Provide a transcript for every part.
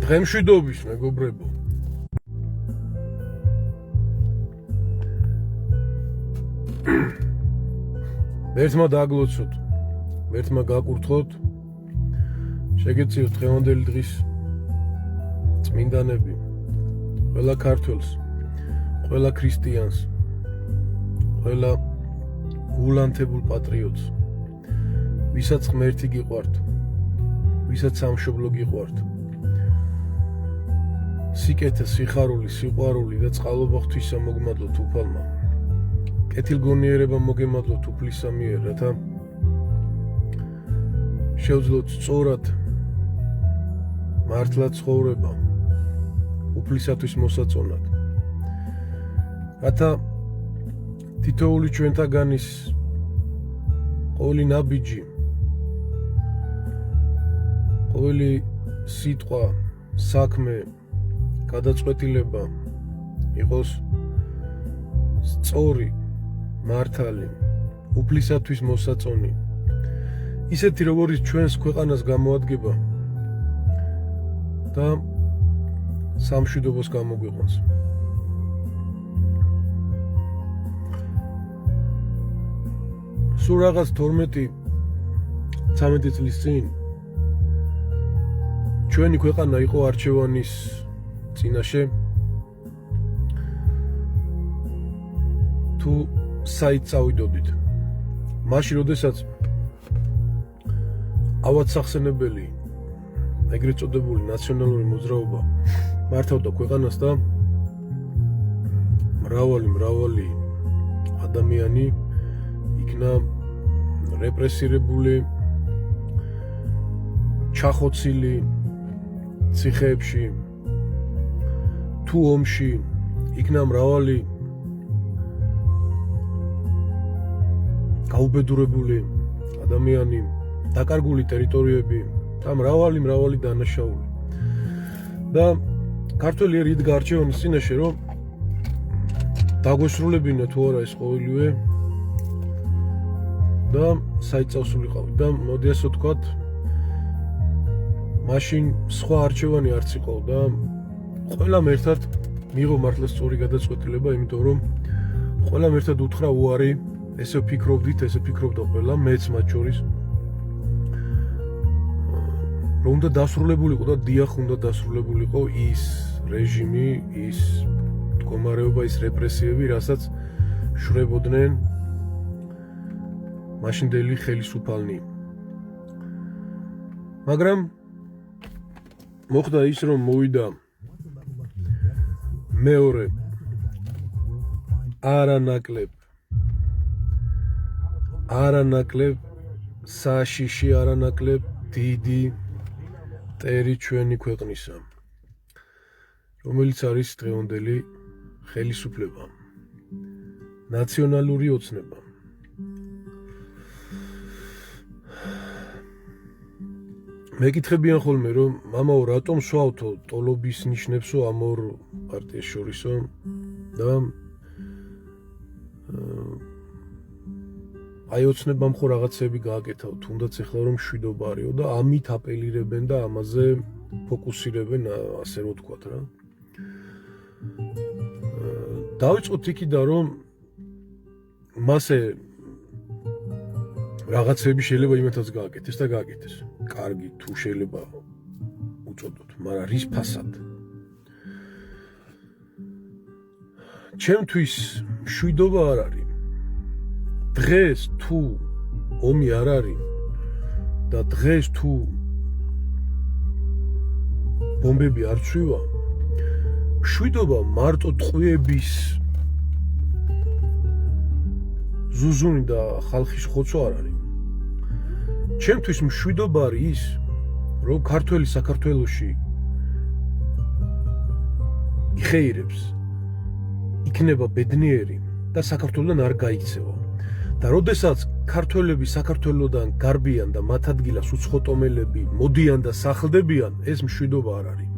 დღემშვიდობის მეგობრებო. ერთმა დაგლოცოთ, ერთმა გაკურთხოთ, შეგეციოთ დღევანდელი დღის წმინდანები, ყველა ქართველს, ყველა ქრისტიანს, ყველა გულანთებულ პატრიოტს, ვისაც ღმერთი გიყვართ, ვისაც სამშობლო გიყვართ. სიკეთე, სიხარული, სიყვარული და წყალობა ღვთისა მოგმადლოთ უფალმა. კეთილგონიერება მოგემადლოთ უფლისა მიერ, რათა შევძლოთ სწორად მართლა ცხოვრება უფლისათვის მოსაწონად. რათა თითოეული ჩვენთაგანის ყოველი ნაბიჯი, ყოველი სიტყვა, საქმე, გადაწყვეტილება იყოს სწორი, მართალი, უფლისათვის მოსაწონი, ისეთი როგორც ჩვენს ქვეყანას გამოადგება და სამშვიდობოს გამოგვიყვანს. სულ რაღაც 12-13 წლის წინ ჩვენი ქვეყანა იყო არჩევანის წინაშე თუ საით წავიდოდით. მაშინ, როდესაც ავადსახსენებელი, ეგრეთ წოდებული ნაციონალური მოძრაობა მართავდა ქვეყანას და მრავალი ადამიანი იქნა რეპრესირებული, ჩახოცილი ციხეებში, თუ ომში იქნა მრავალი გაუბედურებული ადამიანი, დაკარგული ტერიტორიები და მრავალი დანაშაული. და ქართველი ერი იდგა არჩევანის წინაშე, რომ დაგვესრულებინა თუ არა ეს ყოველივე და საით წავსულიყავით. და მოდი ასე ვთქვათ, მაშინ სხვა არჩევანი არც იყო და ყველამ ერთად მიიღო მართლა სწორი გადაწყვეტილება, იმიტომ რომ ყველამ ერთად უთხრა უარი, ესე ვფიქრობდით, ესე ფიქრობდა ყველა, მეც მათ შორის, რომ უნდა დასრულებულიყო და დიახ, უნდა დასრულებულიყო ის რეჟიმი, ის მდგომარეობა, ის რეპრესიები, რასაც შვრებოდნენ მაშინდელი ხელისუფალნი. მაგრამ მოხდა ის, რომ მოვიდა მეორე არანაკლებ საშიში, არანაკლებ დიდი ტერი ჩვენი ქვეყნისა, რომელიც არის დღევანდელი ხელისუფლება, ნაციონალური ოცნება. მეკითხებიან ხოლმე, რომ მამაო, რატომ სვავთო ტოლობის ნიშნებსო ამ ორ პარტიას შორისო და აი ოცნებამ ხო რაღაცები გააკეთავ, თუნდაც ეხლა რომ მშვიდობა არისო და ამით აპელირებენ და ამაზე ფოკუსირებენ, ასე რომ ვთქვათ რა. დავიწყოთ იქიდან, რომ მასე რაღაცები შეიძლება იმათაც გააკეთეს და გააკეთეს. კარგი, თუ შეიძლება უწოდოთ, მაგრამ რის ფასად? ჩემთვის მშვიდობა არ არის. დღეს თუ ომი არ არის და დღეს თუ ბომბები არ ცვივა, მშვიდობა მარტო ტყვიების ზუზუნი და ხალხის ხოცვა არ არის. ჩემთვის მშვიდობა არის ის, რომ ქართველი საქართველოში იხეირებს, იქნება ბედნიერი და საქართველოდან არ გაიქცევა. და როდესაც ქართველები საქართველოდან გარბიან და მათ ადგილას უცხოტომელები მოდიან და სახლდებიან, ეს მშვიდობა არ არის.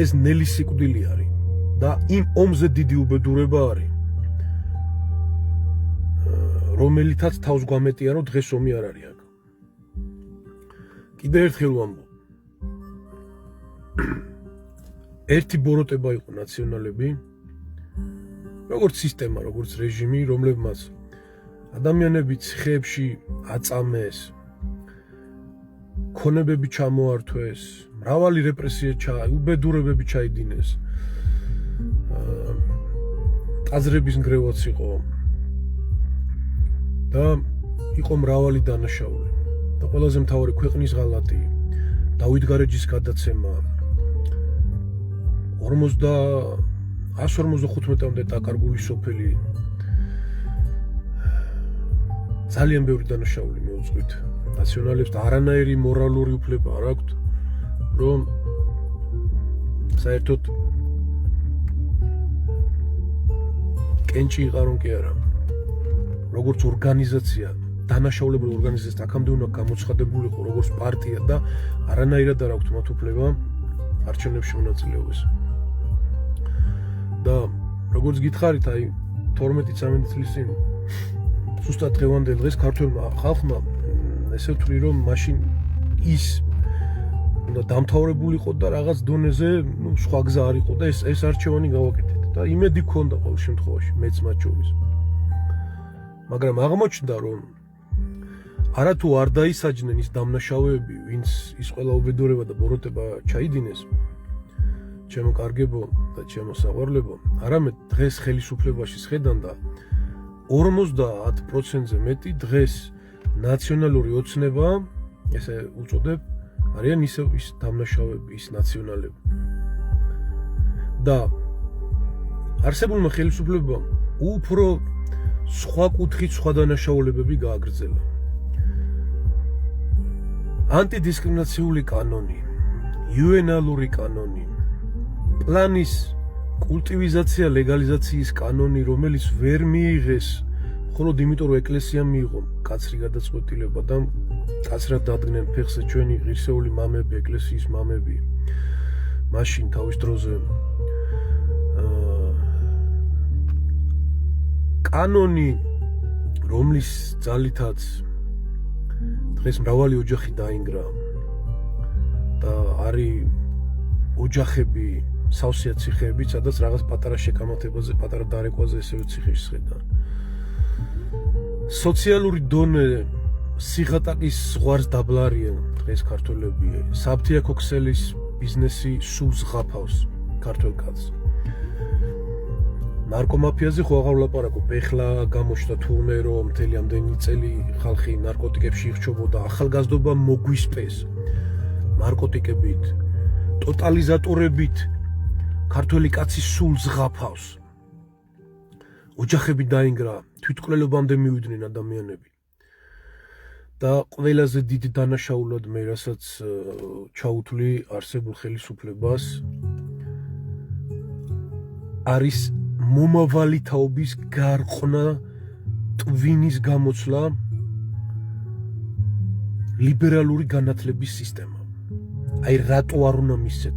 ეს ნელი სიკვდილი არის და იმ ომზე დიდი უბედურება არის, რომელითაც თავს გვამეტია, რომ დღეს ომი არ არის აქ. კიდევ ერთხელ ვამბობ, ერთი ბოროტება იყო ნაციონალები, როგორც სისტემა, როგორც რეჟიმი, რომლებმაც ადამიანები ციხეებში აწამეს, ქონებები ჩამოართვეს, მრავალი რეპრესია უბედურებები ჩაიდინეს. აზრების ნგრევაც იყო და იყო მრავალი დანაშაული. და ყველაზე მთავარი ქვეყნის ღალატი, დავით გარეჯის გადაცემა 155-მდე დაკარგული სოფელი. ძალიან ბევრი დანაშაული მეუძღვით. ნაციონალებს და არანაირი მორალური უფლება არ აქვთ, რომ საერთოდ კენჭი იყარონ კი არა. როგორც ორგანიზაცია, დანაშაულებრივი ორგანიზაცია აქამდე უნდა გამოცხადებულიყო როგორც პარტია და არანაირად არ აქვთ მათ უფლება არჩევნებში მონაწილეობას. და როგორც გითხარით, აი 12-13 წლის წინ ზუსტად დღევანდელ დღეს ქართველმა ხალხმა ესე ვთვლი, რომ მაშინ ის უნდა დამთავრებულიყო და რაღაც დონეზე, სხვა გზა არ იყო და ეს არჩევანი გავაკეთეთ. და იმედი გქონდა ყოველ შემთხვევაში, მეც მათ შორის. მაგრამ აღმოჩნდა, რომ არათუ არ დაისაჯნენ ის დამნაშავეები, ვინც ის ყველა უბედურება და ბოროტება ჩაიდინეს, ჩემო კარგებო და ჩემო საყვარლებო, არამედ დღეს ხელისუფლებაში შედან და 50%-ზე მეტი დღეს ნაციონალური ოცნება, ესე უწოდებ, არიან ისევ ის დამნაშავეები, ის ნაციონალები. და არსებულმა ხელისუფლებამ უფრო სხვა კუთხით სხვა დანაშაულებები გააგრძელა. ანტიდისკრიმინაციული კანონი, იუენალური კანონი, პლანის კულტივიზაცია, ლეგალიზაციის კანონი, რომელიც ვერ მიიღეს, მხოლოდ იმიტომ, რომ ეკლესიამ მიიღო კაცრი გადაწყვეტილება და კაცრად დადგნენ ფეხზე ჩვენი ღირსეული მამები, ეკლესიის მამები. მაშინ თავის დროზე კანონი, რომლის ძალითაც დღეს მრავალი ოჯახი დაინგრა და არის ოჯახები, სავსეა ციხეები, სადაც რაღაც პატარა შეკამათებაზე, პატარა დარეკვაზე ესევე ციხეში შედან. სოციალური დონე სიღატაკის ზღვარს დაბლარიან დღეს ქართველები. საფთიაქო ქსელის ბიზნესი სულ ზღაფავს ქართველ კაცს. ნარკომაფიაზე ხო აღარ ვლაპარაკობ, ეხლა გამოჩნდა თურმე, რომ მთელი ამდენი წელი ხალხი ნარკოტიკებში იხჩობოდა, ახალგაზრდობა მოგვისპეს ნარკოტიკებით, ტოტალიზატორებით ქართველი კაცი სულ ზღაფავს. ოჯახები დაინგრა, თვითმკვლელობამდე მივიდნენ ადამიანები. და ყველაზე დიდ დანაშაულად მე რასაც ჩაუთვლი არსებულ ხელისუფლებას არის მომავალი თაობის გარყნა, ტვინის გამოცვლა, ლიბერალური განათლების სისტემა. აი რატო არ უნდა მისცეთ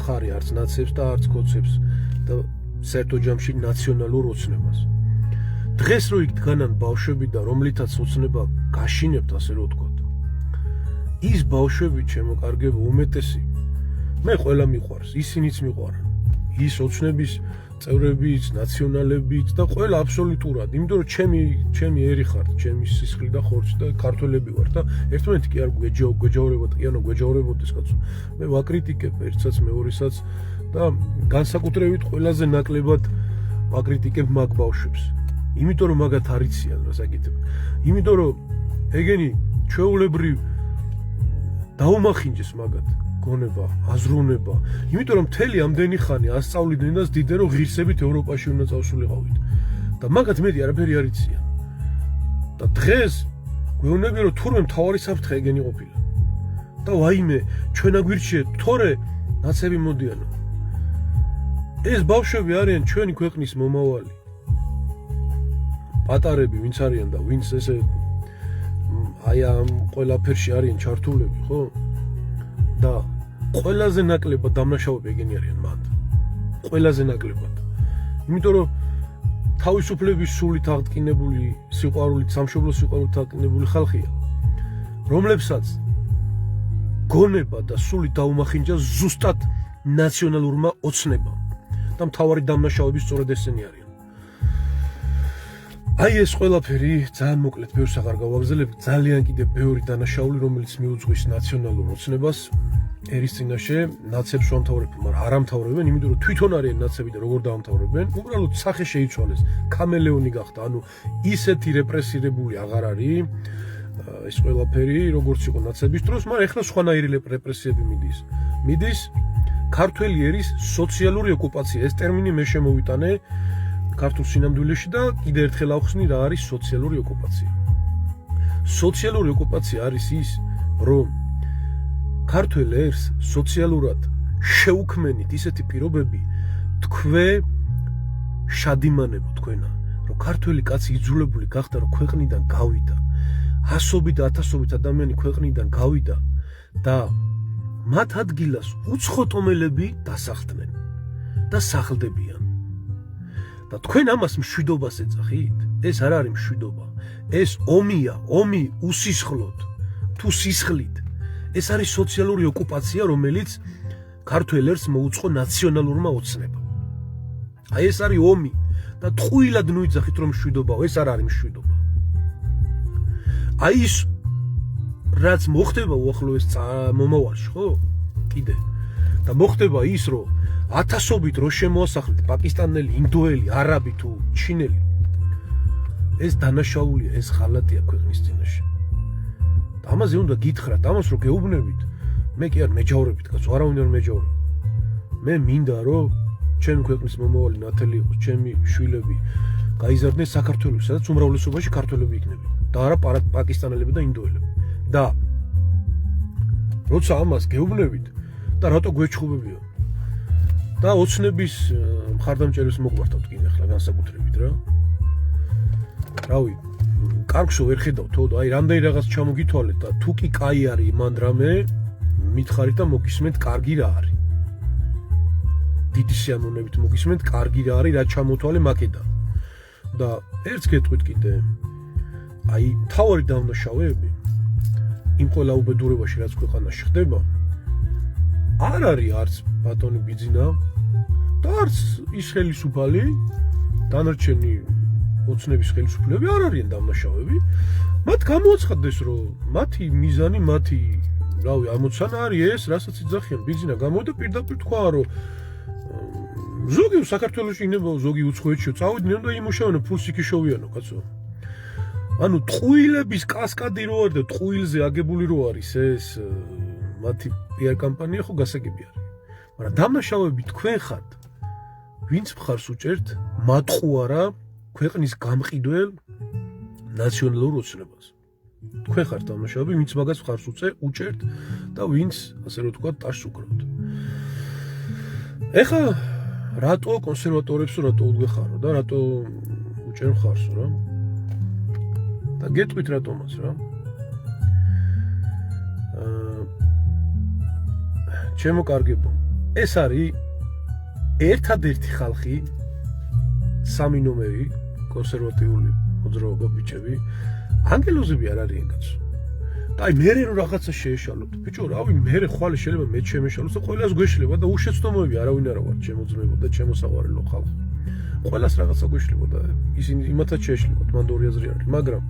ხარი არც ნაცებს და არც კოცებს და საერთო ჯამში ნაციონალურ ოცნებას. დღეს რო იქ დგანან ბავშვები და რომლითაც ოცნება გაშინებთ, ასე რომ ვთქვათ, ის ბავშვები, ჩემო კარგებო, უმეტესი მე ყველა მიყვარს, ისინიც მიყვარან, ის ოცნების წევრებიც, ნაციონალებიც და ყველა აბსოლუტურად, იმიტომ რომ ჩემი ერი ხართ, ჩემი სისხლი და ხორცი და ქართველები ვართ და ერთმანეთი კი არ გვეჯავრებათ, კი ანუ გვეჯავრებოდეს კაცო. მე ვაკრიტიკებ ერთსაც, მეორესაც და განსაკუთრებით ყველაზე ნაკლებად ვაკრიტიკებ მაგ ბავშვებს. იმიტომ რომ მაგათ არიციან რა საკითხი. იმიტომ რომ ეგენი ჩვეულებრივ დაუმახინჯეს მაგათ გონება, აზროვნება. იმიტომ რომ მთელი ამდენი ხანი ასწავლიდნენ და ზდიდნენ რომ ღირსებით ევროპაში უნდა წავსულიყავით. და მაგათ მეტი არაფერი არ იციან. და დღეს გვეუბნები რომ თურმე მთავარი საფრთხე ეგენი ყოფილა. და ვაიმე, ჩვენ აგვირჩიეთ, თორე ნაცები მოდიანო. ეს ბავშვები არიან ჩვენი ქვეყნის მომავალი. პატარები ვინც არიან და ვინც ესე აი ამ ყველაფერში არიან ჩართულები, ხო? და ყველაზე ნაკლებად დამნაშავეები ეგენი არიან მათ. ყველაზე ნაკლებად. იმიტომ რომ თავისუფლების სულით აღტკინებული, სიყვარულით, სამშობლოს სიყვარულით აღტკინებული ხალხია, რომლებსაც გონება და სული დაუმახინჯა ზუსტად ნაციონალურმა ოცნებამ და მთავარი დამნაშავეები სწორედ ესენი არიან. აი ეს ყველაფერი ძალიან მოკლედ ბევრს აღარ გავაგზავნებ, ძალიან კიდევ ბევრი დანაშაული, რომელიც მიუძღვის ნაციონალურ ოცნებას ერის წინაშე, ნაცებს ვამთავრებენ, მაგრამ არ ამთავრებენ, იმიტომ რომ თვითონ არიან ნაცები და როგორ დაამთავრებენ, უბრალოდ სახე შეიცვალეს, კამელეონი გახდა, ანუ ისეთი რეპრესირებული აღარ არის ეს ყველაფერი, როგორც იყო ნაცების დროს, მაგრამ ეხლა სხვანაირი რეპრესიები მიდის ქართველი ერის სოციალური ოკუპაცია. ეს ტერმინი მე შემოვიტანე ქართულ სინამდვილეში და კიდევ ერთხელ ავხსნი რა არის სოციალური ოკუპაცია. სოციალური ოკუპაცია არის ის, რომ ქართველ ერს სოციალურად შეუქმენით ისეთი პირობები თქვე შადიმანებო თქვენა, რომ ქართველი კაცი იძულებული გახდა, რომ ქვეყნიდან გავიდა. ასობით და ათასობით ადამიანი ქვეყნიდან გავიდა და მათ ადგილას უცხოტომელები დასახლდნენ და სახლდებიან. და თქვენ ამას მშვიდობას ეძახით? ეს არ არის მშვიდობა. ეს ომია, ომი უსისხლოდ, თუ სისხლით. ეს არის სოციალური ოკუპაცია, რომელიც ქართველ ერს მოუწყო ნაციონალურმა ოცნებამ. აი ეს არის ომი და ტყუილად ნუიძახით რომ მშვიდობაო, ეს არ არის მშვიდობა. აი ის რაც მოხდება უახლოეს მომავალში, ხო? კიდე. და მოხდება ის, რომ ათასობით რო შემოასახლეთ პაკისტანელი, ინდოელი, არაბი თუ ჩინელი. ეს დანაშაულია, ეს ღალატია ქვეყნის წინაშე. და ამაზე უნდა გითხრათ, ამას რო გეუბნებით, მე კი არ მეჯავრებით, კაცო, არავინ არ მეჯავრებ. მე მინდა რომ ჩემი ქვეყნის მომავალი ნათელი იყოს, ჩემი შვილები გაიზარდნენ საქართველოს, სადაც უმრავლესობაში ქართველები იქნებიან და არა პაკისტანელები და ინდოელები. და როცა ამას გეუბნებით და რატო გვეჩხუბებია? და ოცნების მხარდამჭერებს მოგვართავთ კიდე ახლა განსაკუთრებით რა. რავი, კარგსო ვერ ხედავთო, აი რამდენი რაღაც ჩამოგითვალეთ და თუ კი კაი არის მან რამე, მითხარით და მოგისმენთ კარგი რა არის. დიდი სიამოვნებით მოგისმენთ კარგი რა არის, რა ჩამოთვალე მაკედან. და ერთს გეტყვით კიდე, აი მთავარი დამნაშავეები იმ ყველა უბედურებაში რაც ქვეყანაში ხდება, არ არის არც ბატონი ბიძინა და არც ის ხელისუფალი, დანარჩენი ოცნების ხელისუფლები არ არიან დამნაშავეები. მათ გამოაცხადდეს, რომ მათი მიზანი, მათი რავი, ამოცანა არის ეს, რასაც იძახიან ბიძინა გამოდა პირდაპირ თქვა, რომ ზოგი საქართველოში იქნება, ზოგი უცხოეთშიო წავიდნენ და იმუშავენ ფულს იქიშოვიანო, კაცო. ანუ ტყუილების კასკადი რო არის და ტყუილზე აგებული რო არის ეს მათი PR კამპანია ხო გასაგები არის. მაგრამ დამნაშავეები თქვენ ხართ, ვინც მხარს უჭერთ მატყუ არა ქვეყნის გამყიდველ ნაციონალურ ოცნებას. თქვენ ხართ დამნაშავეები, ვინც მაგას მხარს უჭერთ და ვინც ასე რომ თქვა ტაშს უკრავთ. ეხა რატო კონსერვატორებს რატო უდგეხარო და რატო უჭერ მხარსო რა? და გეტყვით რატომაც რა. ჩემო კარგებო, ეს არის ერთადერთი ხალხი, სამი ნომერი კონსერვატიული მოძრაობა ბიჭები, ანგელოზები არ არიან კაცო. და აი მერე რომ რაღაცა შეეშალოთ, ბიჭო, რავი, მერე ხვალე შეიძლება მე შემეშალოს და ყველას გვეშლება და უშეცდომოები არავინ არა ვარ შემოძმებო და შემოსაყვარელო ხალხი. ყველას რაღაცა გვეშლება და ისინი იმათაც შეეშლებათ, მანდ ორი აზრი არის, მაგრამ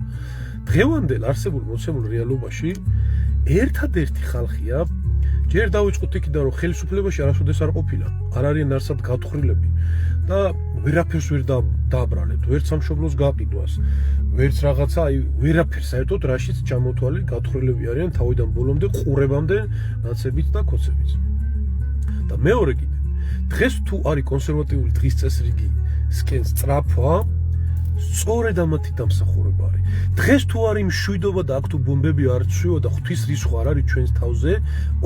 დღევანდელ არსებულ მოცემულ რეალობაში ერთადერთი ხალხია, ჯერ დავიწყოთ იქიდან რომ ხელისუფლებაში არასოდეს არ ყოფილა, არ არიან არსად გათხრილები და ვერაფერს ვერ დააბრალებთ, ვერც სამშობლოს გაყიდვას, ვერც რაღაცა, აი ვერაფერს საერთოდ რაშიც ჩამოთვალე გათხრილები არიან თავიდან ბოლომდე ყურებამდე ნაცებით და კოცებით. და მეორე კიდე, დღეს თუ არის კონსერვატიული დღის წესრიგი სკენ სწრაფვა, სწორედ ამათი დამსახურება არის. დღეს თუ არის მშვიდობა და აქ თუ ბომბები არ ცვივა და ღვთის რისხვა არ არის ჩვენს თავზე,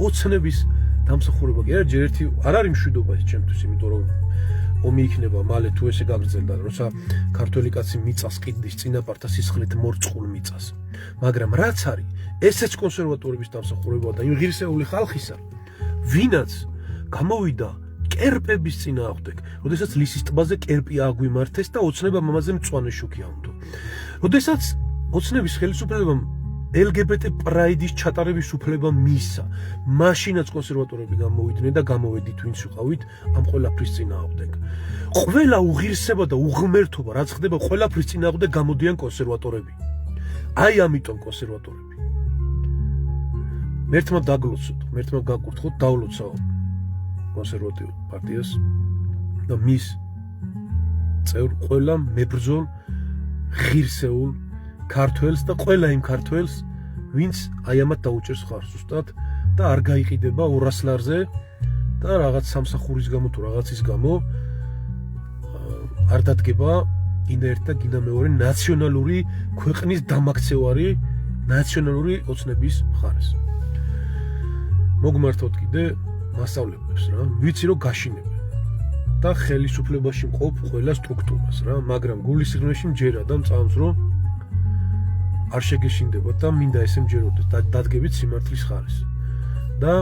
ოცნების დამსახურება კი არა, ჯერ ერთი არ არის მშვიდობა ეს ჩემთვის, იმიტომ რომ ომი იქნება მალე თუ ესე გაგრძელდა, როცა ქართველი კაცი მიწას ყიდდის წინაპართა სისხლით მორწყულ მიწას. მაგრამ რაც არის, ესეც კონსერვატორების დამსახურებაა და იმ ღირსეული ხალხისა, ვინაც გამოვიდა კერპების წინააღმდეგ, როდესაც ლისის ტბაზე კერპი აგვიმართეს და ოცნებამ ამაზე მწვანე შუქი აუნდო. როდესაც ოცნების ხელისუფლებამ LGBT პრაიდის ჩატარების უფლება მისცა. მაშინაც კონსერვატორები გამოვიდნენ და გამოვედით ვინც ვიყავით ამ ყველაფრის წინააღმდეგ. ყველა უღირსება და უღმერთობა რაც ხდება ყველაფრის წინააღმდეგ გამოდიან კონსერვატორები. აი ამიტომ კონსერვატორები. მერთმა დაგლოცოთ, მერთმა გაკურთხოთ, დავლოცავ კონსერვატიულ პარტიას და მის წევრ ყველა მებრძოლ ღირსეულ ქართველს და ყველა იმ ქართველს, ვინც აი ამათ დაუჭერს ხარს ზუსტად და არ გაიყიდება 200 ლარზე და რაღაც სამსახურის გამო თუ რაღაცის გამო არ დადგება გინდა ერთ და გინდა მეორე ნაციონალური ქვეყნის დამაქცევარი ნაციონალური ოცნების მხარეს. მოგმართოთ კიდე მასწავლებლებს რა, ვიცი რომ გაშინებენ და ხელისუფლებაში მყოფ ყველა სტრუქტურას რა, მაგრამ გულისიღრმეში მჯერა და მწამს რომ არ შეგეშინდებათ და მინდა ესე მჯეროდეთ და დადგებით სიმართლის ხარეს. და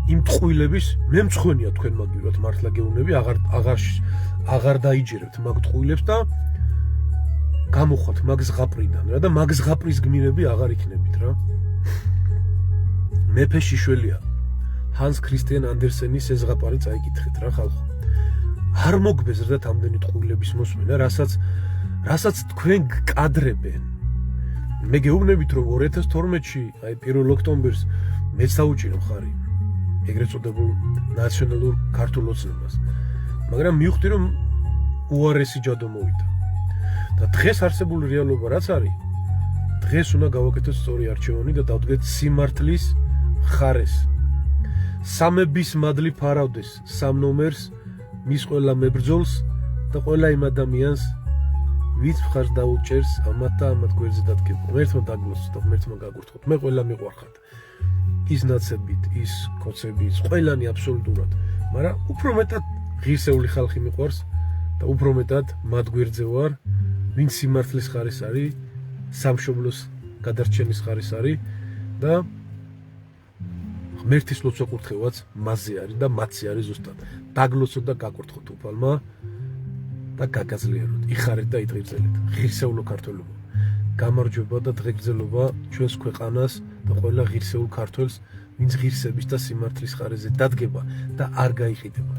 იმ ტყუილების მე მწხვენია თქვენ მაგივრად მართლა გეუბნები, აღარ დაიჯერებთ მაგ ტყუილებს და გამოხვალთ მაგ ზღაპრიდან რა და მაგ ზღაპრის გმირები აღარ იქნებით რა. მეფე შიშველია. ჰანს ქრისტიან ანდერსენის ეს ზღაპარი წაიკითხეთ რა ხალხო. არ მოგბეზრდათ ამდენი ტყუილების მოსმენა, რასაც თქვენ გკადრებენ. მე გეუბნებით რომ 2012-ში, აი 1 ოქტომბერს მეც დაუჭირო ხარი ეგრეთ წოდებულ ნაციონალურ ქართულ ოცნებას. მაგრამ მივხვდი რომ უარესი ჯადო მოვიდა. და დღეს არსებული რეალობა რაც არის, დღეს უნდა გავაკეთოთ სწორი არჩევანი და დავდგეთ სიმართლის ხარეს. სამების მადლი ფარავდეს სამ ნომერს, მის ყველა მებრძოლს და ყველა იმ ადამიანს, ვინც მხარს დაუჭერს ამათ და ამათ გვერდზე დადგება. მერთმა დაგლოცოთ, მერთმა გაგურთხოთ. მე ყველა მიყვარხარ. ის ნაცებით, ის კოცებით, ყველანი აბსოლუტურად. მაგრამ უფრო მეტად ღირსეული ხალხი მიყვარს და უფრო მეტად მათ გვერდზე ვარ, ვინც სიმართლის ხარეს არის, სამშობლოს გადარჩენის ხარეს არის და ღმერთის ლოცვა კურთხევაც მასზე არის და მათზე არის ზუსტად. დაგლოცოთ და გაკურთხოთ უფალმა და გაგაძლიეროთ. იხარეთ და იტყიბზელეთ. ღირსეულო ქართველობა. გამარჯვება და დღეგრძელობა ჩვენს ქვეყანას და ყველა ღირსეულ ქართველს, ვინც ღირსების და სიმართლის ხარეზე დადგება და არ გაიყიდება.